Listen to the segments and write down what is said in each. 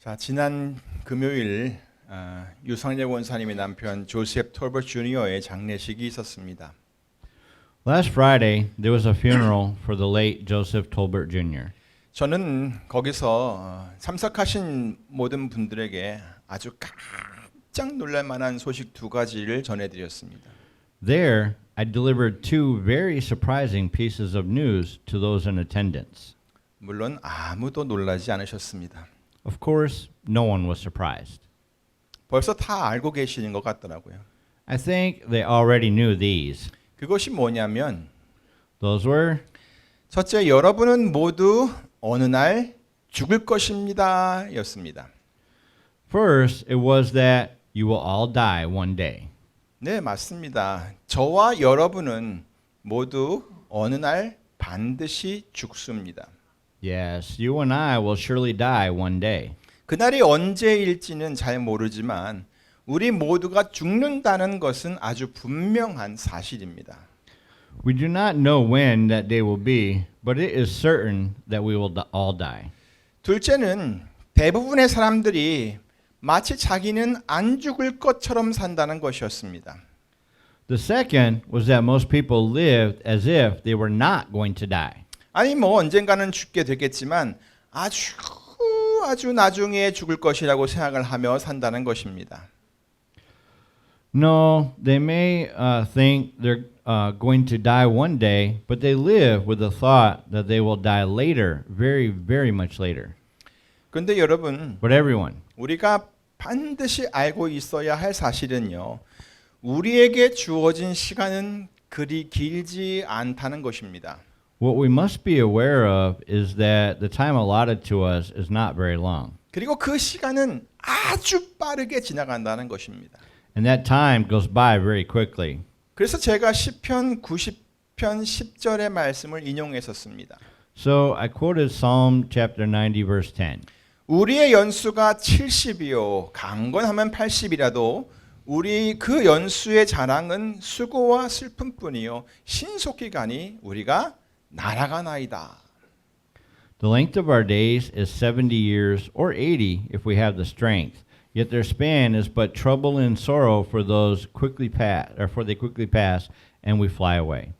자, 지난 금요일 유상재 원사님의 남편 조셉 톨버트 주니어의 장례식이 있었습니다. Last Friday, there was a funeral for the late Joseph Tolbert Jr. 저는 거기서 참석하신 모든 분들에게 아주 깜짝 놀랄 만한 소식 두 가지를 전해드렸습니다. There, I delivered two very surprising pieces of news to those in attendance. 물론 아무도 놀라지 않으셨습니다. Of course, no one was surprised. 벌써 다 알고 계시는 것 같더라고요. I think they already knew these. 그것이 뭐냐면 Those were, 첫째, 여러분은 모두 어느 날 죽을 것입니다 였습니다. first, it was that you will all die one day. 네, 맞습니다. 저와 여러분은 모두 어느 날 반드시 죽습니다. Yes, you and I will surely die one day. 그날이 언제일지는 잘 모르지만 우리 모두가 죽는다는 것은 아주 분명한 사실입니다. We do not know when that day will be, but it is certain that we will all die. 둘째는 대부분의 사람들이 마치 자기는 안 죽을 것처럼 산다는 것이었습니다. The second was that most people lived as if they were not going to die. 아니 뭐 언젠가는 죽게 되겠지만 아주 나중에 죽을 것이라고 생각을 하며 산다는 것입니다. No, they may think they're going to die one day, but they live with the thought that they will die later, very, very much later. 그런데 여러분, But everyone, 우리가 반드시 알고 있어야 할 사실은요. 우리에게 주어진 시간은 그리 길지 않다는 것입니다. what we must be aware of is that the time allotted to us is not very long. 그리고 그 시간은 아주 빠르게 지나간다는 것입니다. And that time goes by very quickly. 그래서 제가 시편 90편 10절의 말씀을 인용했었습니다. So I quoted Psalm chapter 90 verse 10. 우리의 연수가 70이요 강건하면 80이라도 우리 그 연수의 자랑은 수고와 슬픔뿐이요 신속히 가니 우리가 날아가나이다. The length of our days is 70 years or 80 if we have the strength. Yet their span is but trouble and sorrow for those quickly pass, or for they quickly pass, and we fly away.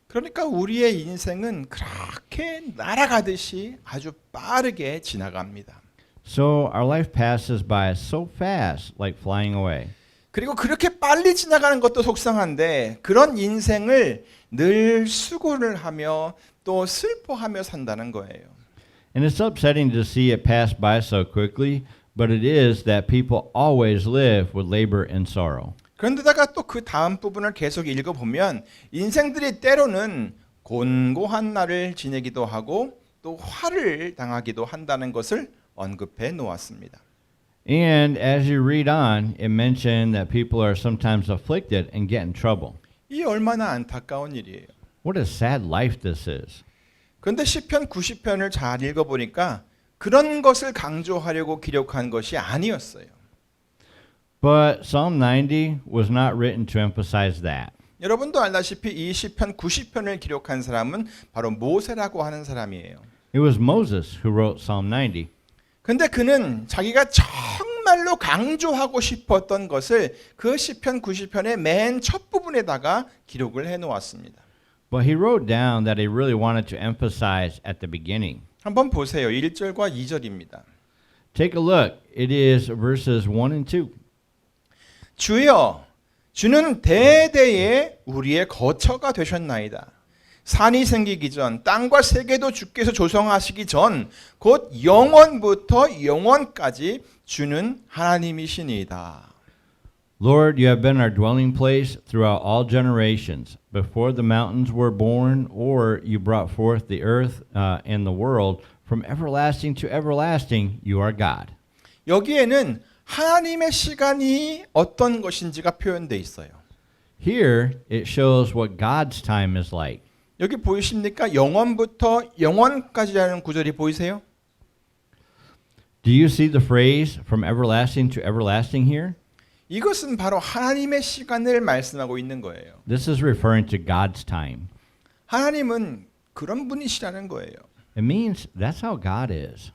그러니까 우리의 인생은 그렇게 날아가듯이 아주 빠르게 지나갑니다. So our life passes by so fast, like flying away. 그리고 그렇게 빨리 지나가는 것도 속상한데 그런 인생을 늘 수고를 하며 또 슬퍼하며 산다는 거예요. And it's upsetting to see it pass by so quickly, but it is that people always live with labor and sorrow. 그런데다가 또 그 다음 부분을 계속 읽어보면 인생들이 때로는 곤고한 날을 지내기도 하고 또 화를 당하기도 한다는 것을 언급해 놓았습니다. And as you read on, it mentioned that people are sometimes afflicted and get in trouble. 이 얼마나 안타까운 일이에요. What a sad life this is. 그런데 시편 90편을 잘 읽어보니까 그런 것을 강조하려고 기록한 것이 아니었어요. But Psalm 90 was not written to emphasize that. 여러분도 알다시피 이 시편 90편을 기록한 사람은 바로 모세라고 하는 사람이에요. It was Moses who wrote Psalm 90. 근데 그는 자기가 정말로 강조하고 싶었던 것을 그 시편 90편의 맨 첫 부분에다가 기록을 해 놓았습니다. But he wrote down that he really wanted to emphasize at the beginning. 한번 보세요. 1절과 2절입니다. Take a look. It is verses 1 and 2. 주여, 주는 대대에 우리의 거처가 되셨나이다. 산이 생기기 전, 땅과 세계도 주께서 조성하시기 전, 곧 영원부터 영원까지 주는 하나님이시니이다. Lord, you have been our dwelling place throughout all generations. Before the mountains were born, or you brought forth the earth and the world, from everlasting to everlasting, you are God. 여기에는 하나님의 시간이 어떤 것인지가 표현되어 있어요. Here, it shows what God's time is like. 여기 보이십니까? 영원부터 영원까지라는 구절이 보이세요? Do you see the phrase from everlasting to everlasting here? 이것은 바로 하나님의 시간을 말씀하고 있는 거예요. This is referring to God's time. 하나님은 그런 분이시라는 거예요. It means that's how God is.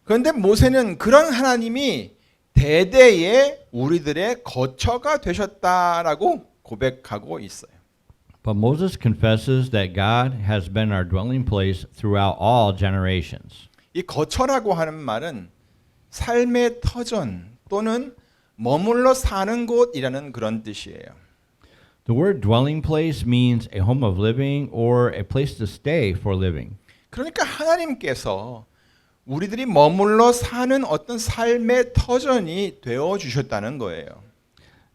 그런데 모세는 그런 하나님이 대대에 우리들의 거처가 되셨다라고 고백하고 있어요. But Moses confesses that God has been our dwelling place throughout all generations. 이 거처라고 하는 말은 삶의 터전 또는 머물러 사는 곳이라는 그런 뜻이에요. The word dwelling place means a home of living or a place to stay for living. 그러니까 하나님께서 우리들이 머물러 사는 어떤 삶의 터전이 되어 주셨다는 거예요.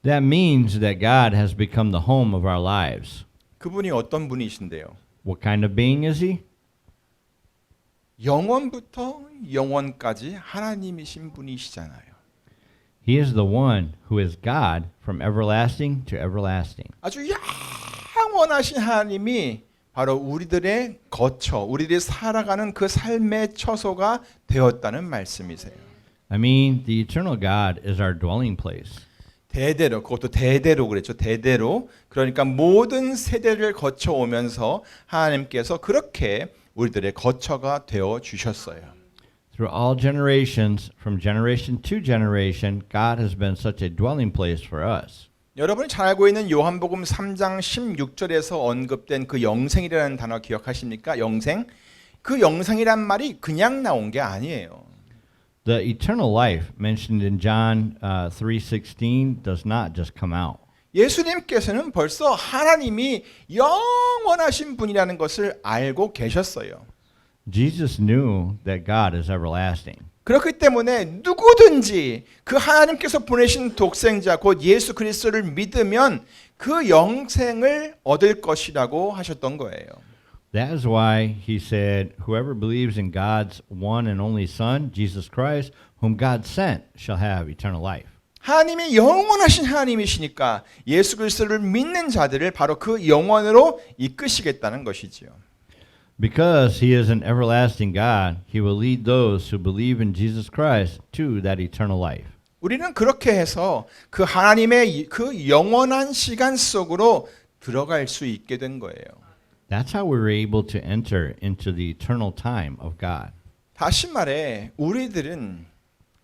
That means that God has become the home of our lives. 그분이 어떤 분이신데요? What kind of being is he? 영원부터 영원까지 하나님이신 분이시잖아요. He is the one who is God from everlasting to everlasting. 아주 영원하신 하나님이 바로 우리들의 거처, 우리들이 살아가는 그 삶의 처소가 되었다는 말씀이세요. I mean, the eternal God is our dwelling place. 대대로, 그것도 대대로 그랬죠. 대대로. 그러니까 모든 세대를 거쳐오면서 하나님께서 그렇게 우리들의 거처가 되어 주셨어요. Through all generations, from generation to generation, God has been such a dwelling place for us. 여러분이 잘 알고 있는 요한복음 3장 16절에서 언급된 그 영생이라는 단어 기억하십니까? 영생. 그 영생이란 말이 그냥 나온 게 아니에요. The eternal life mentioned in John 3:16 does not just come out. 예수님께서는 벌써 하나님이 영원하신 분이라는 것을 알고 계셨어요. Jesus knew that God is everlasting. 그렇기 때문에 누구든지 그 하나님께서 보내신 독생자 곧 예수 그리스도를 믿으면 그 영생을 얻을 것이라고 하셨던 거예요. That is why he said, whoever believes in God's one and only Son, Jesus Christ, whom God sent, shall have eternal life. 하나님이 영원하신 하나님이시니까 예수 그리스도를 믿는 자들을 바로 그 영원으로 이끄시겠다는 것이지요. Because he is an everlasting God, he will lead those who believe in Jesus Christ to that eternal life. 우리는 그렇게 해서 그 하나님의 그 영원한 시간 속으로 들어갈 수 있게 된 거예요. That's how we were able to enter into the eternal time of God. 다시 말해 우리들은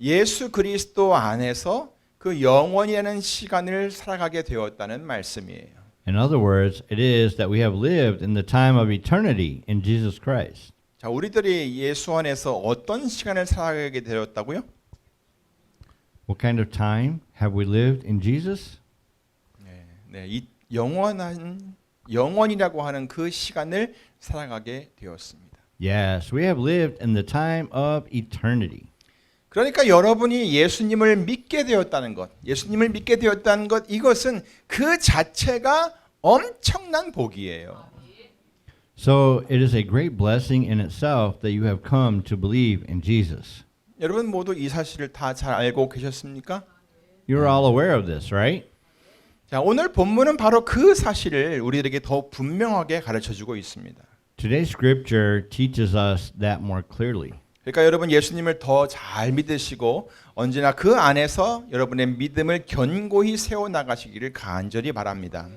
예수 그리스도 안에서 그 영원이라는 시간을 살아가게 되었다는 말씀이에요. In other words, it is that we have lived in the time of eternity in Jesus Christ. 자, 우리들이 예수 안에서 어떤 시간을 살아가게 되었다고요? What kind of time have we lived in Jesus? 네, 이 영원이라고 하는 그 시간을 살아가게 되었습니다. Yes, we have lived in the time of eternity. 그러니까 여러분이 예수님을 믿게 되었다는 것, 예수님을 믿게 되었다는 것, 이것은 그 자체가 엄청난 복이에요. So it is a great blessing in itself that you have come to believe in Jesus. 여러분 모두 이 사실을 다 잘 알고 계셨습니까? You're all aware of this, right? 자, 오늘 본문은 바로 그 사실을 우리들에게 더 분명하게 가르쳐주고 있습니다. Today's scripture teaches us that more clearly. 그러니까 여러분 예수님을 더 잘 믿으시고 언제나 그 안에서 여러분의 믿음을 견고히 세워나가시기를 간절히 바랍니다.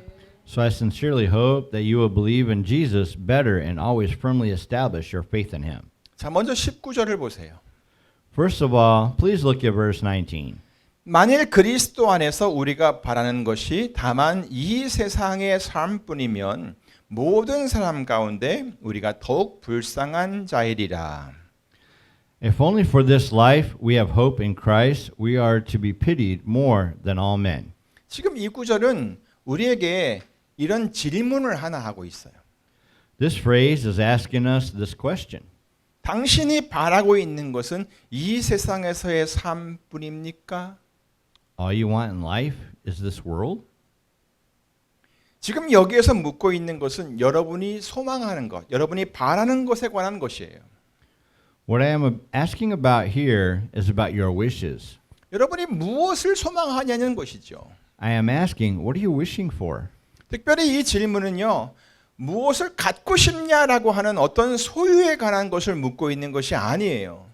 So I sincerely hope that you will believe in Jesus better and always firmly establish your faith in him. 자, 먼저 19절을 보세요. First of all, please look at verse 19. 만일 그리스도 안에서 우리가 바라는 것이 다만 이 세상의 삶뿐이면 모든 사람 가운데 우리가 더욱 불쌍한 자이리라. If only for this life we have hope in Christ, we are to be pitied more than all men. 지금 이 구절은 우리에게 이런 질문을 하나 하고 있어요. This phrase is asking us this question. 당신이 바라고 있는 것은 이 세상에서의 삶뿐입니까? All you want in life is this world? 지금 여기에서 묻고 있는 것은 여러분이 소망하는 것, 여러분이 바라는 것에 관한 것이에요. What I am asking about here is about your wishes. 여러분이 무엇을 소망하냐는 것이죠. I am asking, what are you wishing for? 특별히 이 질문은요. 무엇을 갖고 싶냐라고 하는 어떤 소유에 관한 것을 묻고 있는 것이 아니에요.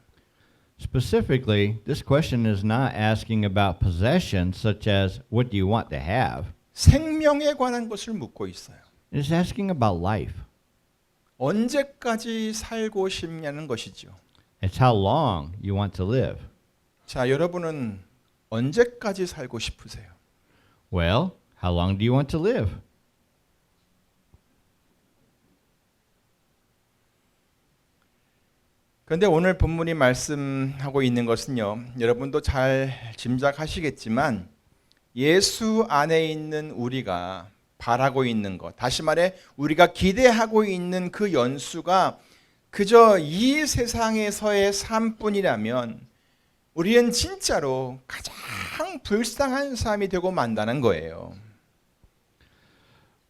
Specifically, this question is not asking about possessions such as what do you want to have. 생명에 관한 것을 묻고 있어요. It is asking about life. 언제까지 살고 싶냐는 것이죠. It's how long you want to live. 자, 여러분은 언제까지 살고 싶으세요? Well, how long do you want to live? 그런데 오늘 본문이 말씀하고 있는 것은요. 여러분도 잘 짐작하시겠지만 예수 안에 있는 우리가 바라고 있는 것, 다시 말해 우리가 기대하고 있는 그 연수가 그저 이 세상에서의 삶뿐이라면 우리는 진짜로 가장 불쌍한 삶이 되고 만다는 거예요.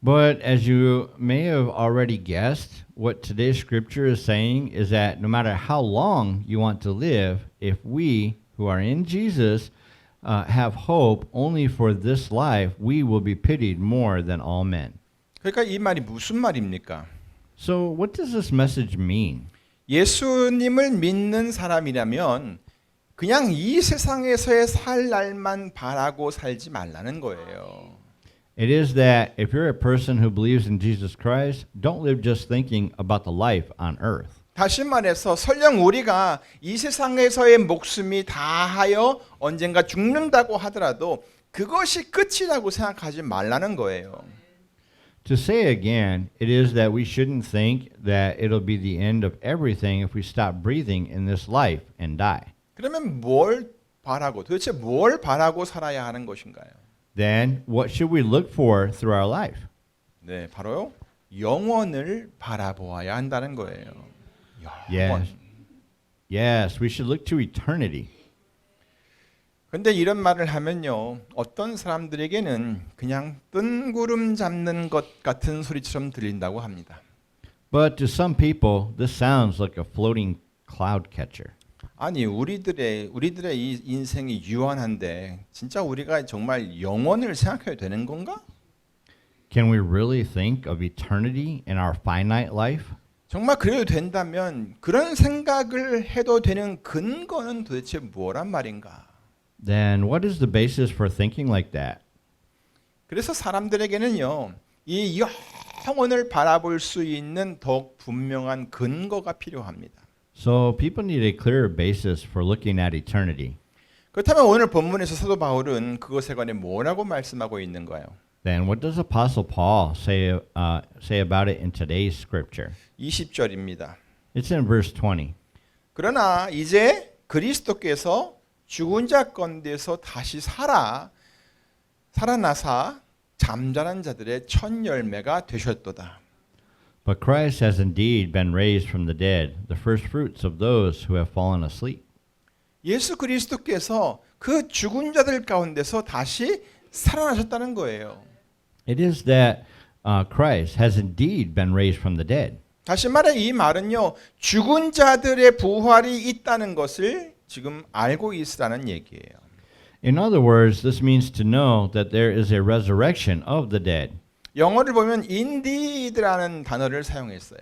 But as you may have already guessed, what today's scripture is saying is that no matter how long you want to live, if we who are in Jesus have hope only for this life, we will be pitied more than all men. 그러니까 이 말이 무슨 말입니까? So, what does this message mean? 예수님을 믿는 사람이라면 그냥 이 세상에서의 살 날만 바라고 살지 말라는 거예요. It is that if you're a person who believes in Jesus Christ, don't live just thinking about the life on earth. 다시 말해서 설령 우리가 이 세상에서의 목숨이 다하여 언젠가 죽는다고 하더라도 그것이 끝이라고 생각하지 말라는 거예요. To say again, it is that we shouldn't think that it'll be the end of everything if we stop breathing in this life and die. 그러면 뭘 바라고 도대체 뭘 바라고 살아야 하는 것인가요? Then what should we look for through our life? 네, 바로요. 영원을 바라보아야 한다는 거예요. 영원. Yes. Yes, we should look to eternity. 근데 이런 말을 하면요. 어떤 사람들에게는 그냥 뜬구름 잡는 것 같은 소리처럼 들린다고 합니다. But to some people, this sounds like a floating cloud catcher. 아니 우리들의 이 인생이 유한한데 진짜 우리가 정말 영원을 생각해야 되는 건가? Can we really think of eternity in our finite life? 정말 그래도 된다면 그런 생각을 해도 되는 근거는 도대체 뭐란 말인가? Then what is the basis for thinking like that? 그래서 사람들에게는요. 이 영원을 바라볼 수 있는 더욱 분명한 근거가 필요합니다. So people need a clearer basis for looking at eternity. 그렇다면 오늘 본문에서 사도 바울은 그것에 관해 뭐라고 말씀하고 있는가요? Then what does Apostle Paul say about it in today's scripture? 20절입니다. It's in verse 20. 그러나 이제 그리스도께서 죽은 자 가운데서 다시 살아나사 잠자는 자들의 첫 열매가 되셨도다. But Christ has indeed been raised from the dead, the first fruits of those who have fallen asleep. 예수 그리스도께서 그 죽은 자들 가운데서 다시 살아나셨다는 거예요. It is that Christ has indeed been raised from the dead. 다시 말해 이 말은요. 죽은 자들의 부활이 있다는 것을 지금 알고 있으라는 얘기예요. In other words, this means to know that there is a resurrection of the dead. 영어를 보면 indeed라는 단어를 사용했어요.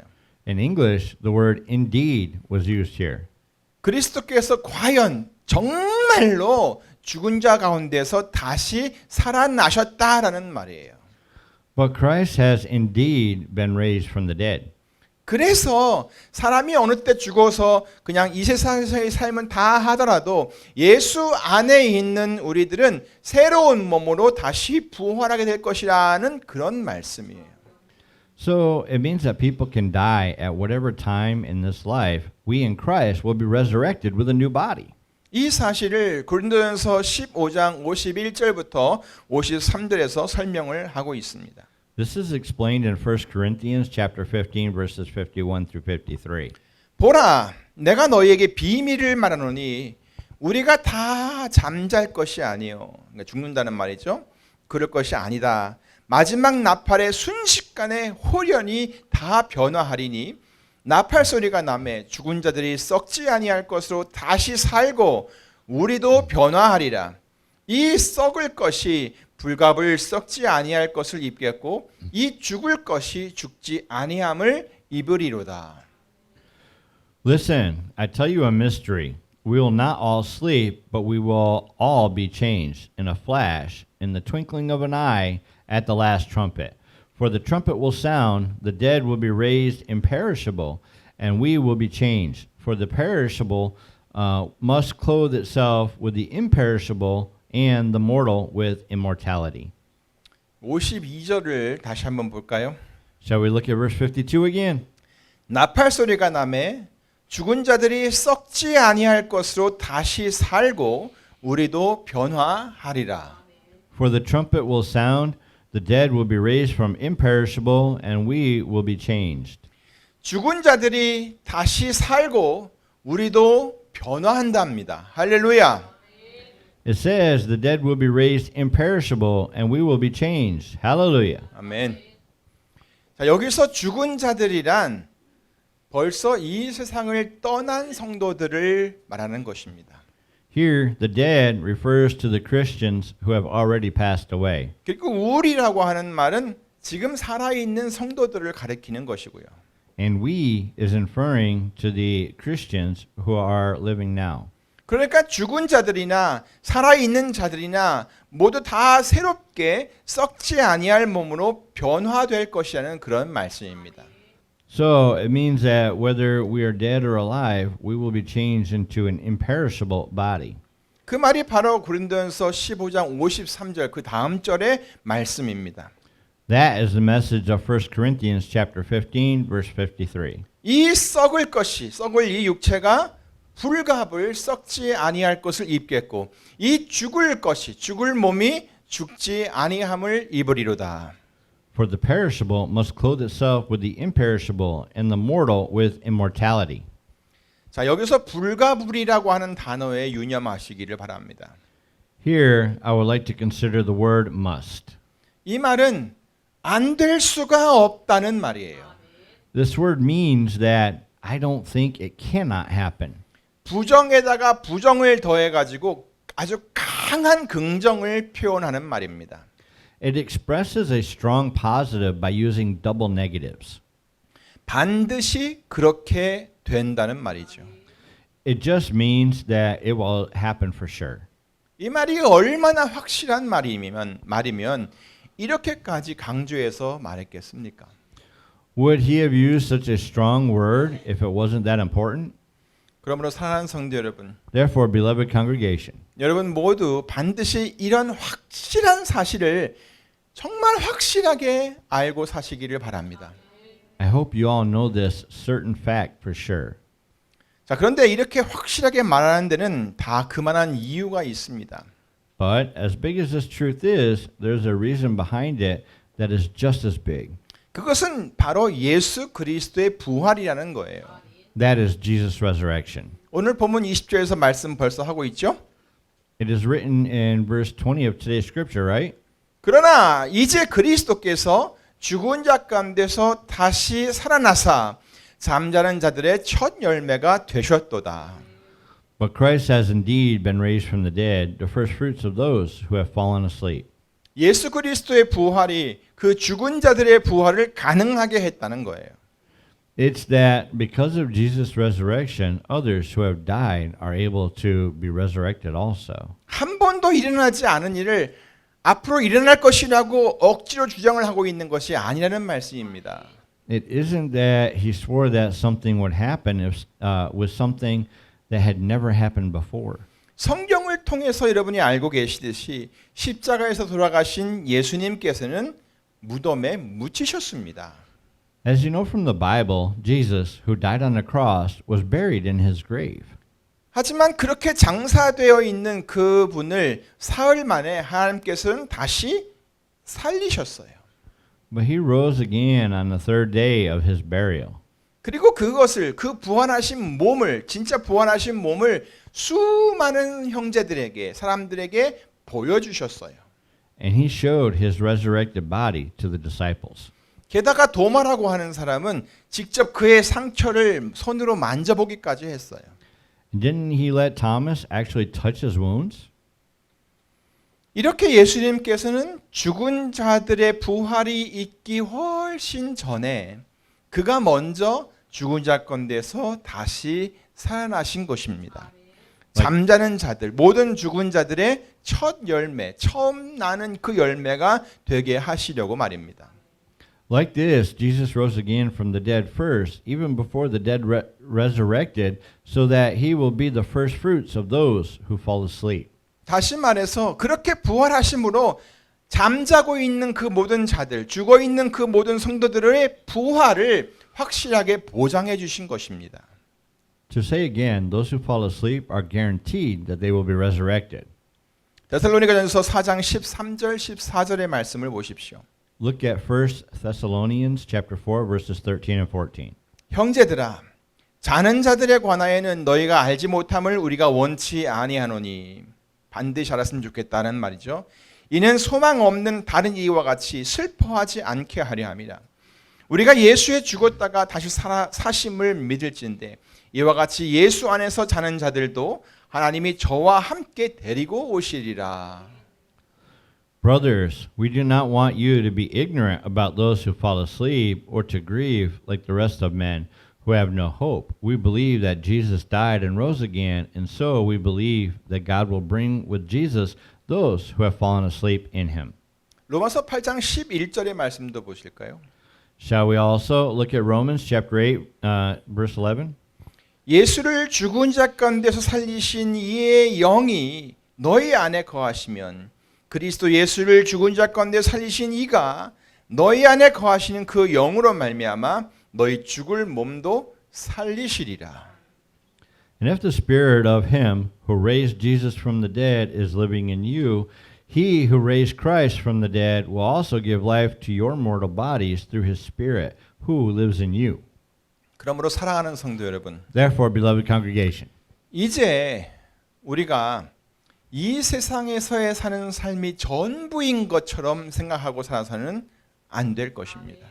In English, the word indeed was used here. 그리스도께서 과연 정말로 죽은 자 가운데서 다시 살아나셨다라는 말이에요. But Christ has indeed been raised from the dead. 그래서 사람이 어느 때 죽어서 그냥 이 세상에서의 삶은 다 하더라도 예수 안에 있는 우리들은 새로운 몸으로 다시 부활하게 될 것이라는 그런 말씀이에요. So it means that people can die at whatever time in this life. We in Christ will be resurrected with a new body. 이 사실을 고린도전서 15장 51절부터 53절에서 설명을 하고 있습니다. This is explained in 1 Corinthians chapter 15 verses 51 through 53. 보라, 내가 너희에게 비밀을 말하노니 우리가 다 잠잘 것이 아니요. 그러니까 죽는다는 말이죠. 그럴 것이 아니다. 마지막 나팔의 순식간에 홀연히 다 변화하리니 나팔 소리가 나매 죽은 자들이 썩지 아니할 것으로 다시 살고 우리도 변화하리라. 이 썩을 것이 불갑을 썩지 아니할 것을 입겠고 이 죽을 것이 죽지 아니함을 입으리로다. Listen, I tell you a mystery. We will not all sleep, but we will all be changed in a flash, in the twinkling of an eye, at the last trumpet. For the trumpet will sound, the dead will be raised imperishable, and we will be changed. For the perishable must clothe itself with the imperishable, and the mortal with immortality. 52절을 다시 한번 볼까요? Shall we look at verse 52 again? 나팔 소리가 나매 죽은 자들이 썩지 아니할 것으로 다시 살고 우리도 변화하리라. For the trumpet will sound, the dead will be raised from imperishable, and we will be changed. 죽은 자들이 다시 살고 우리도 변화한답니다. 할렐루야. It says the dead will be raised imperishable, and we will be changed. Hallelujah. 아멘. 자, 여기서 죽은 자들이란 벌써 이 세상을 떠난 성도들을 말하는 것입니다. Here, the dead refers to the Christians who have already passed away. 그리고 우리라고 하는 말은 지금 살아있는 성도들을 가리키는 것이고요. And we is inferring to the Christians who are living now. 그러니까 죽은 자들이나 살아있는 자들이나 모두 다 새롭게 썩지 아니할 몸으로 변화될 것이라는 그런 말씀입니다. So it means that whether we are dead or alive, we will be changed into an imperishable body. 그 말이 바로 고린도전서 15장 53절 그 다음 절의 말씀입니다. That is the message of 1 Corinthians chapter 15, verse 53. 이 썩을 이 육체가 불갑을 썩지 아니할 것을 입겠고 이 죽을 몸이 죽지 아니함을 입으리로다. For the perishable must clothe itself with the imperishable, and the mortal with immortality. 자, 여기서 불가불이라고 하는 단어에 유념하시기를 바랍니다. Here, I would like to consider the word must. 이 말은 안 될 수가 없다는 말이에요. This word means that I don't think it cannot happen. 부정에다가 부정을 더해가지고 아주 강한 긍정을 표현하는 말입니다. It expresses a strong positive by using double negatives. 반드시 그렇게 된다는 말이죠. It just means that it will happen for sure. 이 말이 얼마나 확실한 말이면 이렇게까지 강조해서 말했겠습니까? Would he have used such a strong word if it wasn't that important? 그러므로 사랑하는 성도 여러분, Therefore, beloved congregation, 여러분 모두 반드시 이런 확실한 사실을 정말 확실하게 알고 사시기를 바랍니다. I hope you all know this certain fact for sure. 자, 그런데 이렇게 확실하게 말하는 데는 다 그만한 이유가 있습니다. But as big as this truth is, there's a reason behind it that is just as big. 그것은 바로 예수 그리스도의 부활이라는 거예요. That is Jesus' resurrection. 오늘 본문 20절에서 말씀 벌써 하고 있죠? It is written in verse 20 of today's scripture, right? 그러나 이제 그리스도께서 죽은 자 가운데서 다시 살아나사 잠자는 자들의 첫 열매가 되셨도다. But Christ has indeed been raised from the dead, the first fruits of those who have fallen asleep. 예수 그리스도의 부활이 그 죽은 자들의 부활을 가능하게 했다는 거예요. It's that because of Jesus' resurrection, others who have died are able to be resurrected also. 한 번도 일어나지 않은 일을 앞으로 일어날 것이라고 억지로 주장을 하고 있는 것이 아니라는 말씀입니다. It isn't that he swore that something would happen with something that had never happened before. 성경을 통해서 여러분이 알고 계시듯이 십자가에서 돌아가신 예수님께서는 무덤에 묻히셨습니다. As you know from the Bible, Jesus, who died on the cross, was buried in his grave. 하지만 그렇게 장사되어 있는 그분을 사흘 만에 하나님께서는 다시 살리셨어요. But he rose again on the third day of his burial. 그리고 그것을 그 부활하신 몸을 진짜 부활하신 몸을 수많은 형제들에게 사람들에게 보여주셨어요. And he showed his resurrected body to the disciples. 게다가 도마라고 하는 사람은 직접 그의 상처를 손으로 만져보기까지 했어요. Didn't he let Thomas actually touch his wounds? 이렇게 예수님께서는 죽은 자들의 부활이 있기 훨씬 전에 그가 먼저 죽은 자 가운데서 다시 살아나신 것입니다. 잠자는 자들, 모든 죽은 자들의 첫 열매, 처음 나는 그 열매가 되게 하시려고 말입니다. Like this, Jesus rose again from the dead first, even before the dead resurrected, so that he will be the first fruits of those who fall asleep. 다시 말해서 그렇게 부활하심으로 잠자고 있는 그 모든 자들, 죽어 있는 그 모든 성도들의 부활을 확실하게 보장해 주신 것입니다. To say again, those who fall asleep are guaranteed that they will be resurrected. 데살로니가전서 4장 13절 14절의 말씀을 보십시오. Look at 1 Thessalonians chapter 4 verses 13 and 14. 형제들아, 자는 자들에 관하여는 너희가 알지 못함을 우리가 원치 아니하노니 반드시 알았으면 좋겠다는 말이죠. 이는 소망 없는 다른 이와 같이 슬퍼하지 않게 하려 함이라. 우리가 예수에 죽었다가 다시 사심을 믿을진데 이와 같이 예수 안에서 자는 자들도 하나님이 저와 함께 데리고 오시리라. Brothers, we do not want you to be ignorant about those who fall asleep or to grieve like the rest of men who have no hope. We believe that Jesus died and rose again, and so we believe that God will bring with Jesus those who have fallen asleep in him. 로마서 8장 11절의 말씀도 보실까요? Shall we also look at Romans chapter 8 verse 11? 예수를 죽은 자 가운데서 살리신 이의 영이 너희 안에 거하시면 그리스도 예수를 죽은 자 가운데 살리신 이가 너희 안에 거하시는 그 영으로 말미암아 너희 죽을 몸도 살리시리라. And if the spirit of him who raised Jesus from the dead is living in you, he who raised Christ from the dead will also give life to your mortal bodies through his spirit who lives in you. 그러므로 사랑하는 성도 여러분, Therefore, beloved congregation, 이제 우리가 이 세상에서의 사는 삶이 전부인 것처럼 생각하고 살아서는 안 될 것입니다.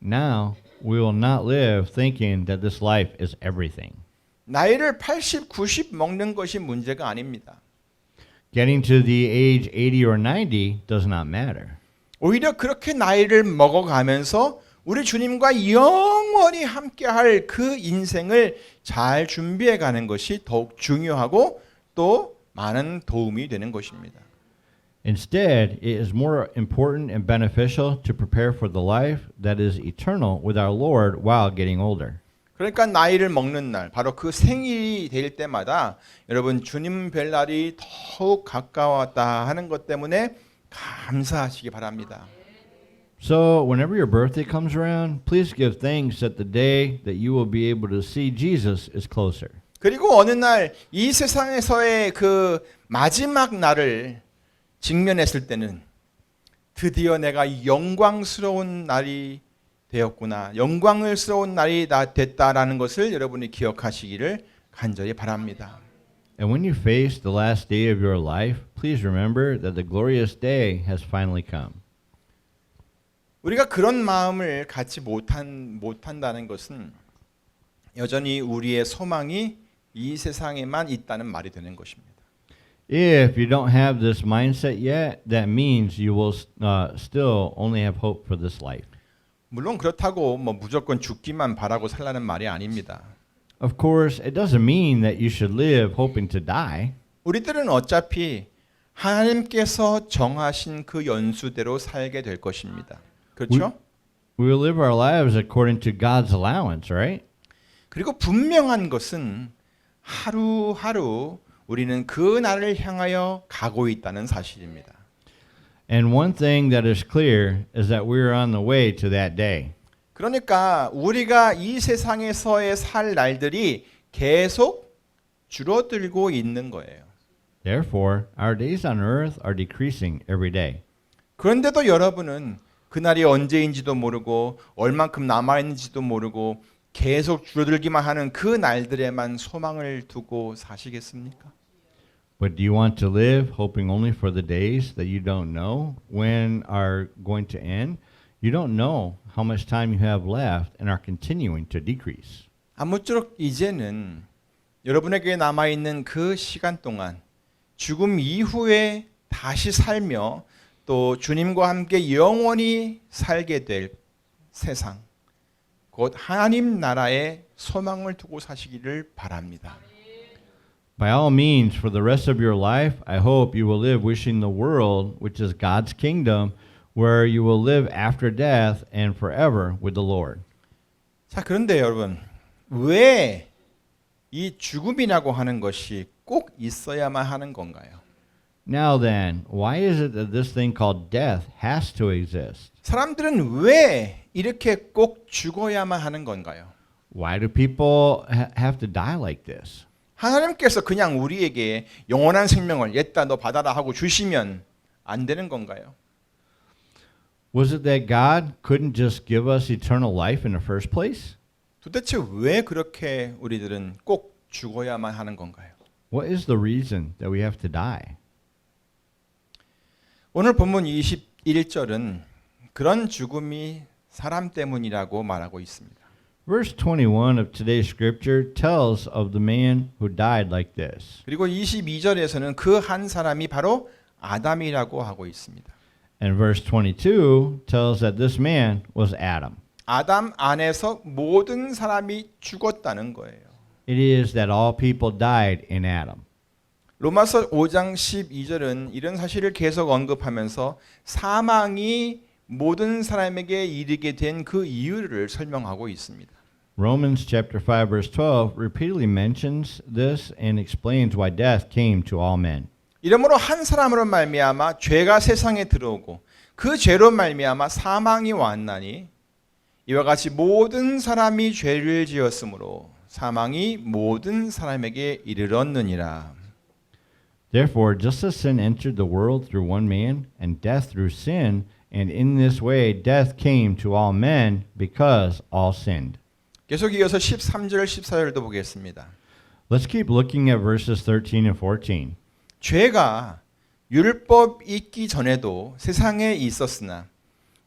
now we will not live thinking that this life is everything. 나이를 80, 90 먹는 것이 문제가 아닙니다. Getting to the age 80 or 90 does not matter. 오히려 그렇게 나이를 먹어가면서 우리 주님과 영원히 함께할 그 인생을 잘 준비해 가는 것이 더욱 중요하고 또 많은 도움이 되는 것입니다. Instead, it is more important and beneficial to prepare for the life that is eternal with our Lord while getting older. 그러니까 나이를 먹는 날, 바로 그 생일이 될 때마다 여러분 주님 뵐 날이 더욱 가까웠다 하는 것 때문에 감사하시기 바랍니다. So, whenever your birthday comes around, please give thanks that the day that you will be able to see Jesus is closer. 그리고 어느 날 이 세상에서의 그 마지막 날을 직면했을 때는 드디어 내가 영광스러운 날이 되었구나. 영광스러운 날이 됐다라는 것을 여러분이 기억하시기를 간절히 바랍니다. And when you face the last day of your life, please remember that the glorious day has finally come. 우리가 그런 마음을 갖지 못한다는 것은 여전히 우리의 소망이 이 세상에만 있다는 말이 되는 것입니다. If you don't have this mindset yet, that means you will still only have hope for this life. 물론 그렇다고 뭐 무조건 죽기만 바라고 살라는 말이 아닙니다. Of course, it doesn't mean that you should live hoping to die. 우리들은 어차피 하나님께서 정하신 그 연수대로 살게 될 것입니다. 그렇죠? We will live our lives according to God's allowance, right? 그리고 분명한 것은 하루하루 우리는 그 날을 향하여 가고 있다는 사실입니다. And one thing that is clear is that we are on the way to that day. 그러니까 우리가 이 세상에서의 살 날들이 계속 줄어들고 있는 거예요. Therefore, our days on earth are decreasing every day. 그런데도 여러분은 그날이 언제인지도 모르고 얼만큼 남아있는지도 모르고 계속 줄어들기만 하는 그 날들에만 소망을 두고 사시겠습니까? But do you want to live hoping only for the days that you don't know when are going to end? You don't know how much time you have left and are continuing to decrease. 아무쪼록 이제는 여러분에게 남아있는 그 시간 동안 죽음 이후에 다시 살며 또 주님과 함께 영원히 살게 될 세상, 곧 하나님 나라에 소망을 두고 사시기를 바랍니다. By all means, for the rest of your life, I hope you will live wishing the world, which is God's kingdom, where you will live after death and forever with the Lord. 자, 그런데 여러분, 왜 이 죽음이라고 하는 것이 꼭 있어야만 하는 건가요? Now then, why is it that this thing called death has to exist? 사람들은 왜 이렇게 꼭 죽어야만 하는 건가요? Why do people have to die like this? 하나님께서 그냥 우리에게 영원한 생명을 얘다 너 받아라 하고 주시면 안 되는 건가요? Was it that God couldn't just give us eternal life in the first place? 도대체 왜 그렇게 우리들은 꼭 죽어야만 하는 건가요? What is the reason that we have to die? 오늘 본문 21절은 그런 죽음이 사람 때문이라고 말하고 있습니다. Verse 21 of today's scripture tells of the man who died like this. 그리고 22절에서는 그 한 사람이 바로 아담이라고 하고 있습니다. And verse 22 tells that this man was Adam. 아담 안에서 모든 사람이 죽었다는 거예요. It is that all people died in Adam. 로마서 5장 12절은 이런 사실을 계속 언급하면서 사망이 모든 사람에게 이르게 된 그 이유를 설명하고 있습니다. Romans chapter 5 verse 12 repeatedly mentions this and explains why death came to all men. 이러므로 한 사람으로 말미암아 죄가 세상에 들어오고 그 죄로 말미암아 사망이 왔나니 이와 같이 모든 사람이 죄를 지었으므로 사망이 모든 사람에게 이르렀느니라. Therefore, just as sin entered the world through one man, and death through sin, and in this way death came to all men because all sinned. 계속 이어서 13절 14절도 보겠습니다. Let's keep looking at verses 13 and 14. 죄가 율법 있기 전에도 세상에 있었으나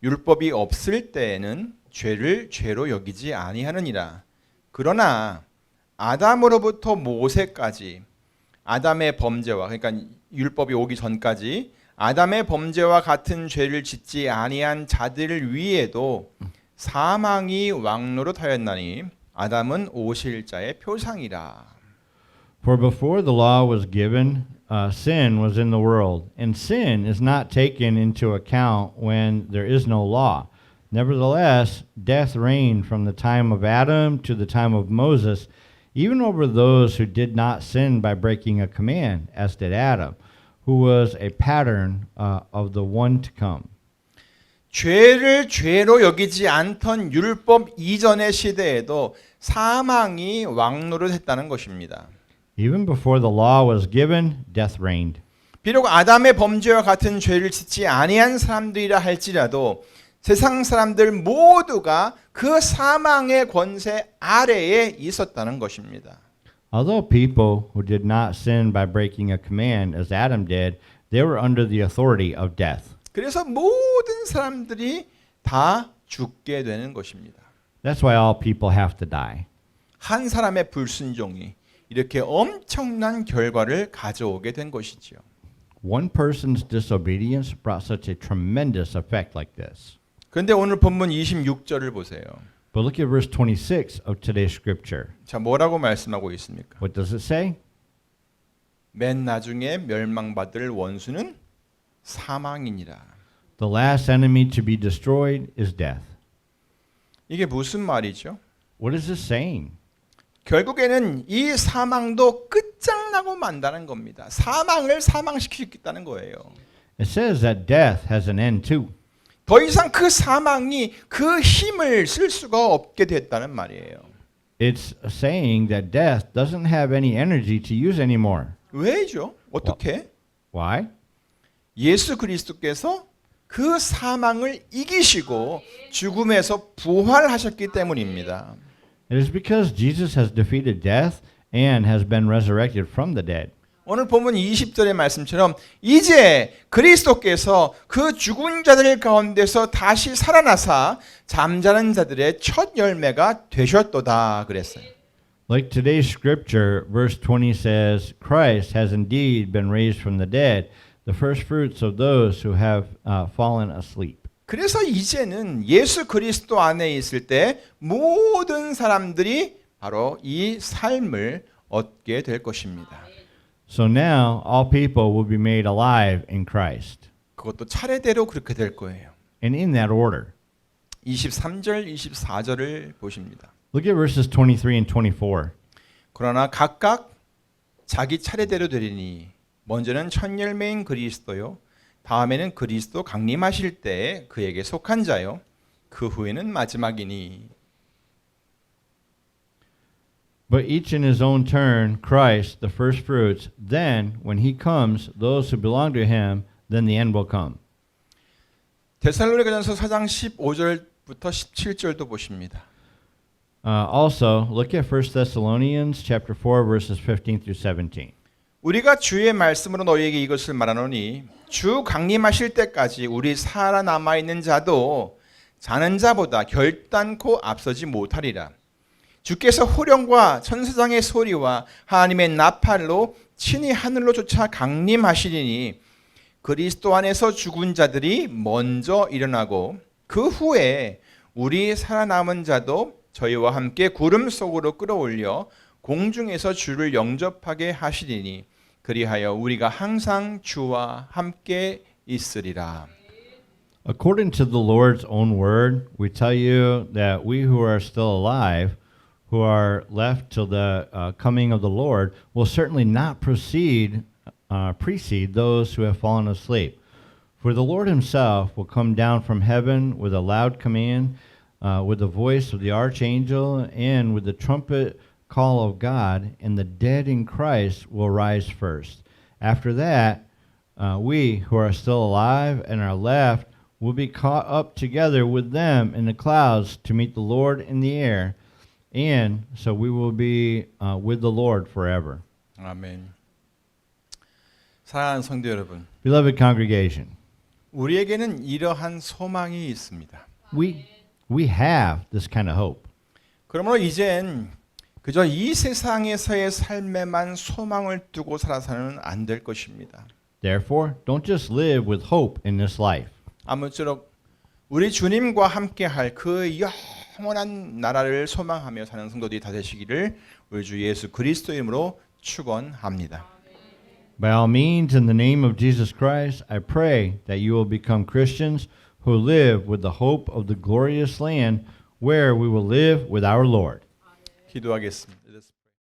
율법이 없을 때에는 죄를 죄로 여기지 아니하느니라. 그러나 아담으로부터 모세까지 아담의 범죄와 그러니까 율법이 오기 전까지 아담의 범죄와 같은 죄를 짓지 아니한 자들 위에도 사망이 왕노릇하였나니 아담은 오실 자의 표상이라. For before the law was given, sin was in the world, and sin is not taken into account when there is no law. Nevertheless, death reigned from the time of Adam to the time of Moses, even over those who did not sin by breaking a command, as did Adam, who was a pattern of the one to come. 죄를 죄로 여기지 않던 율법 이전의 시대에도 사망이 왕노릇했다는 것입니다. Even before the law was given, death reigned. 비록 아담의 범죄와 같은 죄를 짓지 아니한 사람들이라 할지라도 세상 사람들 모두가 그 사망의 권세 아래에 있었다는 것입니다. Although people who did not sin by breaking a command, as Adam did, they were under the authority of death. 그래서 모든 사람들이 다 죽게 되는 것입니다. That's why all people have to die. 한 사람의 불순종이 이렇게 엄청난 결과를 가져오게 된 것이지요. One person's disobedience brought such a tremendous effect like this. 그런데 오늘 본문 26절을 보세요. But look at verse 26 of today's scripture. 자, 뭐라고 말씀하고 있습니까? What does it say? 맨 나중에 멸망받을 원수는 사망이니라. The last enemy to be destroyed is death. 이게 무슨 말이죠? What is this saying? 결국에는 이 사망도 끝장나고 만다는 겁니다. 사망을 사망시키겠다는 거예요. It says that death has an end too. 더 이상 그 사망이 그 힘을 쓸 수가 없게 됐다는 말이에요. It's saying that death doesn't have any energy to use anymore. 왜죠? 어떻게? Why? 예수 그리스도께서 그 사망을 이기시고 죽음에서 부활하셨기 때문입니다. It is because Jesus has defeated death and has been resurrected from the dead. 오늘 본문 20절의 말씀처럼 이제 그리스도께서 그 죽은 자들 가운데서 다시 살아나사 잠자는 자들의 첫 열매가 되셨도다 그랬어요. Like today's scripture, verse 20 says, Christ has indeed been raised from the dead, the first fruits of those who have fallen asleep. 그래서 이제는 예수 그리스도 안에 있을 때 모든 사람들이 바로 이 삶을 얻게 될 것입니다. So now all people will be made alive in Christ. 그것도 차례대로 그렇게 될 거예요. and in that order. 23절, 24절을 보십니다. Look at verses 23 and 24. 그러나 각각 자기 차례대로 되리니 먼저는 첫 열매인 그리스도요 다음에는 그리스도 강림하실 때에 그에게 속한 자요 그 후에는 마지막이니. But each in his own turn, Christ, the first fruits, then, when he comes, those who belong to him, then the end will come. 데살로니가전서 4장 15절부터 17절도 보십니다. Also, look at 1 Thessalonians chapter 4, verses 15 through 17. 우리가 주의 말씀으로 너희에게 이것을 말하노니 주 강림하실 때까지 우리 살아남아 있는 자도 자는 자보다 결단코 앞서지 못하리라. 주께서 호령과 천사장의 소리와 하나님의 나팔로 친히 하늘로 쫓아 강림하시리니 그리스도 안에서 죽은 자들이 먼저 일어나고 그 후에 우리 살아남은 자도 저희와 함께 구름 속으로 끌어올려 공중에서 주를 영접하게 하시리니 그리하여 우리가 항상 주와 함께 있으리라. According to the Lord's own word, we tell you that we who are still alive, who are left till the coming of the Lord, will certainly not precede those who have fallen asleep. For the Lord himself will come down from heaven with a loud command, with the voice of the archangel, and with the trumpet call of God, and the dead in Christ will rise first. After that, we who are still alive and are left will be caught up together with them in the clouds to meet the Lord in the air, and so we will be with the Lord forever. 아멘. 사랑하는 성도 여러분, Beloved congregation, 우리에게는 이러한 소망이 있습니다. we have this kind of hope. 그러므로 이젠 그저 이 세상에서의 삶에만 소망을 두고 살아서는 안 될 것입니다. Therefore, don't just live with hope in this life. 아무쪼록 우리 주님과 함께할 그 영원한 나라를 소망하며 사는 성도들이 다 되시기를 우리 주 예수 그리스도 이름으로 축원합니다. By all means, in the name of Jesus Christ, I pray that you will become Christians who live with the hope of the glorious land where we will live with our Lord. 기도하겠습니다.